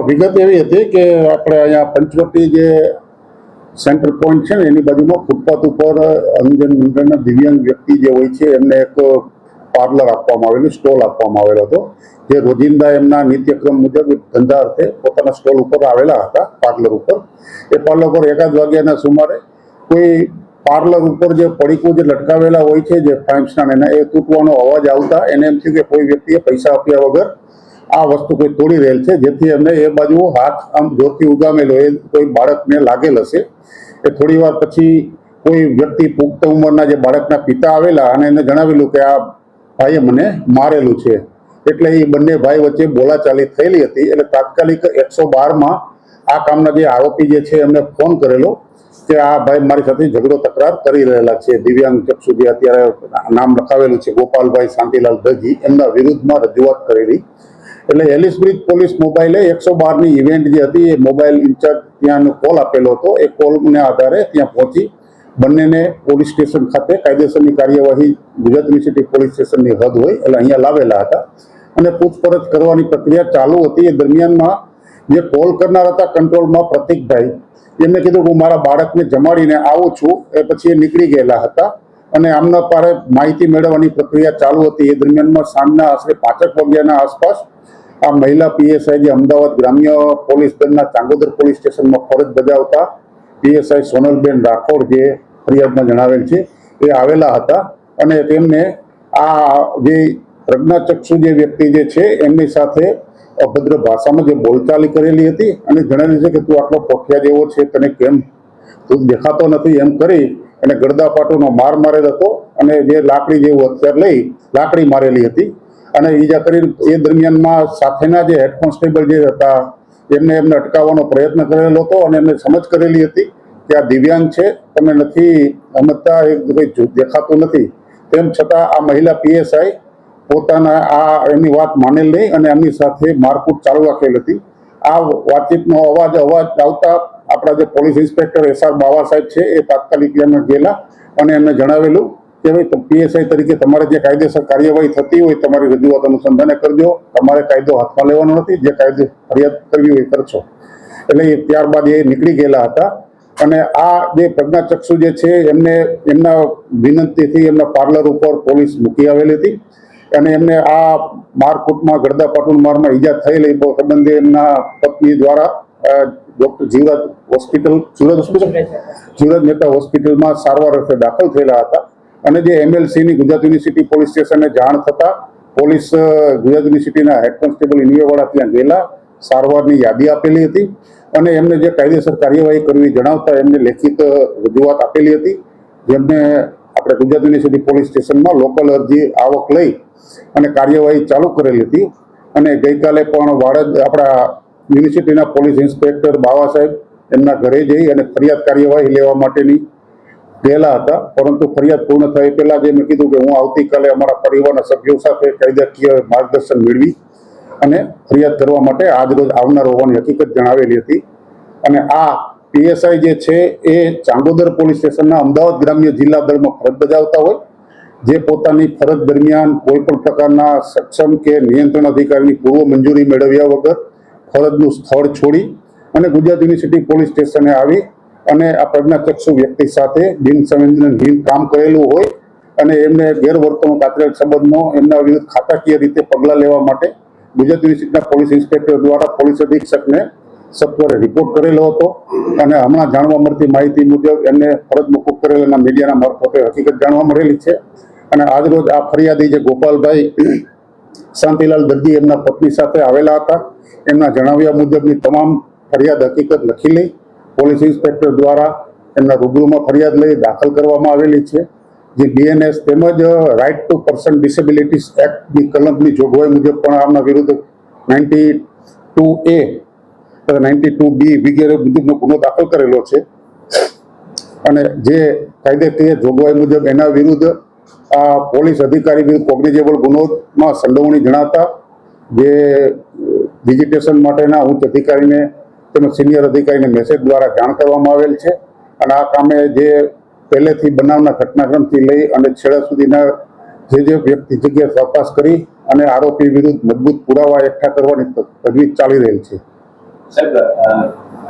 વિગત એવી હતી કે આપણે અહીંયા પંચવટી જે સેન્ટર પોઈન્ટ છે ને એની બાજુમાં ફૂટપાથ ઉપર અંધજન મંડળના દિવ્યાંગ વ્યક્તિ જે હોય છે એમને એક પાર્લર આપવામાં આવેલું, સ્ટોલ આપવામાં આવેલો હતો, જે રોજિંદા એમના નિત્યક્રમ મુજબ ધંધા અર્થે પોતાના સ્ટોલ ઉપર આવેલા હતા પાર્લર ઉપર. એ પાર્લર ઉપર 1 વાગ્યાના સુમારે કોઈ પાર્લર ઉપર જે પડીકું જે લટકાવેલા હોય છે જે ફાઇમ્સના એના એ તૂટવાનો અવાજ આવતા એને એમ થયું કે કોઈ વ્યક્તિએ પૈસા આપ્યા વગર આ વસ્તુ કોઈ તોડી રહેલ છે, જેથી એમને એ બાજુ હાથ આમ જોરથી ઉગામેલો એ કોઈ બાળકને લાગેલ હશે. એ થોડી વાર પછી કોઈ વ્યક્તિ પુખ્ત ઉંમરના જે બાળકના પિતા આવેલા અને એને જણાવેલું કે આ ભાઈએ મને મારેલું છે. એટલે એ બંને ભાઈ વચ્ચે બોલાચાલી થયેલી હતી. એટલે તાત્કાલિક 112માં આ કામના જે આરોપી જે છે એમને ફોન કરેલો કે આ ભાઈ મારી સાથે ઝઘડો તકરાર કરી રહેલા છે. દિવ્યાંગ ચક્ષુ જે અત્યારે નામ લખાવેલું છે ગોપાલભાઈ શાંતિલાલ દરજી, એમના વિરુદ્ધમાં રજૂઆત કરેલી. એટલે એલિસ બ્રિજ પોલીસ મોબાઈલે 112ની ઇવેન્ટ જે હતી એ મોબાઈલ ઇન્ચાર્જ ત્યાંનો કોલ આપેલો હતો. એ કોલને આધારે ત્યાં પહોંચી બંનેને પોલીસ સ્ટેશન ખાતે કાયદેસરની કાર્યવાહી ગુજરાત યુનિવર્સિટી પોલીસ સ્ટેશનની હદ હોય એટલે અહીંયા લાવેલા હતા અને પૂછપરછ કરવાની પ્રક્રિયા ચાલુ હતી. એ દરમિયાનમાં જે કોલ કરનાર હતા કંટ્રોલમાં પ્રતિકભાઈ, એમને કીધું કે હું મારા બાળકને જમાડીને આવું છું. એ પછી એ નીકળી ગયેલા હતા અને આમના પારે માહિતી મેળવવાની પ્રક્રિયા ચાલુ હતી. એ દરમિયાનમાં સાંજના આશરે 5 વાગ્યાના આસપાસ આ મહિલા પીએસઆઈ જે અમદાવાદ ગ્રામ્ય પોલીસ દળના ચાંગોદર પોલીસ સ્ટેશનમાં ફરજ બજાવતા પીએસઆઈ સોનલબેન રાઠોડ જે ફરિયાદમાં જણાવેલ છે એ આવેલા હતા અને તેમને આ જે પ્રજ્ઞાચક્ષુ જે વ્યક્તિ જે છે એમની સાથે અભદ્ર ભાષામાં જે બોલચાલી કરેલી હતી અને જણાવ્યું છે કે તું આટલો પોઠિયા જેવો છે, તને કેમ તું દેખાતો નથી, એમ કરી અને ગળદાપાટોનો માર મારેલ હતો અને જે લાકડી જેવું હથિયાર લઈ લાકડી મારેલી હતી અને ઈજા કરી. એ દરમિયાનમાં સાથેના જે હેડ કોન્સ્ટેબલ જે હતા એમને અટકાવવાનો પ્રયત્ન કરેલો હતો અને એમને સમજ કરેલી હતી કે આ દિવ્યાંગ છે, તમે નથી સમજતા, કંઈ દેખાતું નથી. તેમ છતાં આ મહિલા પીએસઆઈ પોતાના આ એમની વાત માનેલ નહીં અને એમની સાથે મારકૂટ ચાલુ રાખેલ હતી. આ વાતચીતનો અવાજ આવતા આપણા જે પોલીસ ઇન્સ્પેક્ટર SR બાવા સાહેબ છે એ તાત્કાલિક એમને ગયેલા અને એમને જણાવેલું કે ભાઈ પીએસઆઈ તરીકે તમારે જે કાયદેસર કાર્યવાહી થતી હોય તમારી રજૂઆત અનુસંધાને કરજો, તમારે કાયદો હાથમાં લેવાનો નથી, જે કાયદે ફરિયાદ કરવી હોય કરશો. એટલે ત્યારબાદ એ નીકળી ગયેલા હતા અને આ જે પ્રજ્ઞાચક્ષુ જે છે એમને એમના વિનંતીથી એમના પાર્લર ઉપર પોલીસ મૂકી આવેલી હતી અને એમને આ મારકૂટમાં ગળદાપાટુના મારમાં ઈજા થયેલી સંબંધે એમના પત્ની દ્વારા ડોક્ટર જીવરાજ મહેતા હોસ્પિટલમાં સારવાર અર્થે દાખલ થયેલા હતા અને જે MLCની ગુજરાત યુનિવર્સિટી પોલીસ સ્ટેશનને જાણ થતા પોલીસ ગુજરાત યુનિવર્સિટીના હેડ કોન્સ્ટેબલ ઇન્વિયાવાળા ત્યાં ગયેલા, સારવારની યાદી આપેલી હતી અને એમને જે કાયદેસર કાર્યવાહી કરવી જણાવતા એમને લેખિત રજૂઆત આપેલી હતી, જેમને આપણે ગુજરાત યુનિવર્સિટી પોલીસ સ્ટેશનમાં લોકલ અરજી આવક લઈ અને કાર્યવાહી ચાલુ કરેલી હતી. અને ગઈકાલે પણ વાડજ આપણા યુનિવર્સિટીના પોલીસ ઇન્સ્પેક્ટર બાવા સાહેબ એમના ઘરે જઈ અને ફરિયાદ કાર્યવાહી લેવા માટેની ગયેલા હતા, પરંતુ ફરિયાદ પૂર્ણ થાય પહેલા જે મેં કીધું કે હું આવતીકાલે અમારા પરિવારના સભ્યો સાથે કાયદાકીય માર્ગદર્શન મેળવી અને ફરિયાદ કરવા માટે આજરોજ આવનાર હોવાની હકીકત જણાવેલી હતી. અને આ પીએસઆઈ જે છે એ ચાંગોદર પોલીસ સ્ટેશનના અમદાવાદ ગ્રામ્ય જિલ્લા દળમાં ફરજ બજાવતા હોય, જે પોતાની ફરજ દરમિયાન કોઈ પણ પ્રકારના સક્ષમ કે નિયંત્રણ અધિકારીની પૂર્વ મંજૂરી મેળવ્યા વગર ફરજનું સ્થળ છોડી અને ગુજરાત યુનિવર્સિટી પોલીસ સ્ટેશને આવી અને આ પ્રજ્ઞાચક્ષુ વ્યક્તિ સાથે બિનસંવેદનશીલ કામ કરેલું હોય અને એમને ગેરવર્તણૂક આચરેલ સંબંધમાં એમના વિરુદ્ધ ખાતાકીય રીતે પગલાં લેવા માટે ગુજરાત યુનિવર્સિટીના પોલીસ ઇન્સ્પેક્ટર દ્વારા પોલીસ અધિક્ષકને સત્વરે રિપોર્ટ કરેલો હતો અને હમણાં જાણવા મળતી માહિતી મુજબ એમને ફરજ મોકૂફ કરેલાના મીડિયાના મારફતે હકીકત જાણવા મળેલી છે. અને આજરોજ આ ફરિયાદી જે ગોપાલભાઈ શાંતિલાલ દરજી એમના પત્ની સાથે આવેલા હતા, એમના જણાવ્યા મુજબની તમામ ફરિયાદ હકીકત લખી લઈ પોલીસ ઇન્સ્પેક્ટર દ્વારા એમના રૂબરૂમાં ફરિયાદ લઈ દાખલ કરવામાં આવેલી છે. જે BNS તેમજ રાઇટ ટુ પર્સન ડિસેબિલિટીઝ એક્ટની કલમની જોગવાઈ મુજબ પણ આમના વિરુદ્ધ 92A 92B વગેરે મુજબનો ગુનો દાખલ કરેલો છે અને જે કાયદેકીય જોગવાઈ મુજબ એના વિરુદ્ધ આ પોલીસ અધિકારી વિરુદ્ધ કોગ્નિઝેબલ ગુનોમાં સંડોવણી જણાતા જે વિઝિટેશન માટેના ઉચ્ચ અધિકારીને તેમજ સિનિયર અધિકારીને મેસેજ દ્વારા જાણ કરવામાં આવેલ છે અને આ કામે જે પહેલેથી બનાવના ઘટનાક્રમથી લઈ અને છેડા સુધીના જે વ્યક્તિ જગ્યાએ તપાસ કરી અને આરોપી વિરુદ્ધ મજબૂત પુરાવા એકઠા કરવાની તજવીજ ચાલી રહેલ છે. સાહેબ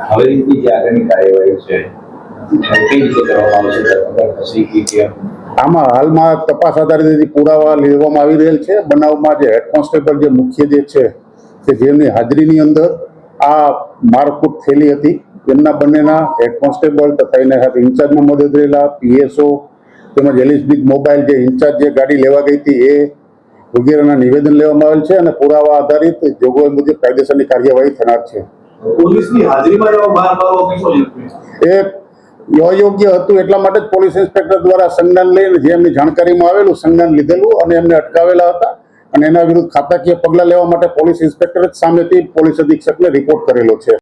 હવેની જે આગળની કાર્યવાહી છે કઈ રીતે કરવામાં આવશે ધરપકડ થશે કે કેમ? આમાં હાલમાં તપાસ આધારિત જે પુરાવા લેવામાં આવી રહેલ છે. બનાવમાં જે હેડ કોન્સ્ટેબલ જે મુખ્ય જે છે કે જેમની હાજરીની અંદર આ મારકૂટ થયેલી હતી, એમના બંનેના હેડ કોન્સ્ટેબલ તથા એના સાથે ઇન્ચાર્જમાં મદદ રહેલા પીએસઓ તેમજ એલએસબી મોબાઈલ જે ઇન્ચાર્જ જે ગાડી લેવા ગઈ હતી એ વગેરેના નિવેદન લેવામાં આવેલ છે અને પુરાવા આધારિત જોગવાઈ મુજબ કાયદેસરની કાર્યવાહી થનાર છે. પોલીસની હાજરીમાં એવો માર મારવો કેસો એ અયોગ્ય હતું એટલા માટે જ પોલીસ ઇન્સ્પેક્ટર દ્વારા સંજ્ઞાન લઈને જે એમની જાણકારીમાં આવેલું સંજ્ઞાન લીધેલું અને એમને અટકાવેલા હતા અને એના વિરુદ્ધ ખાતાકીય પગલાં લેવા માટે પોલીસ ઇન્સ્પેક્ટર જ સામેથી પોલીસ અધિક્ષકને રિપોર્ટ કરેલો છે.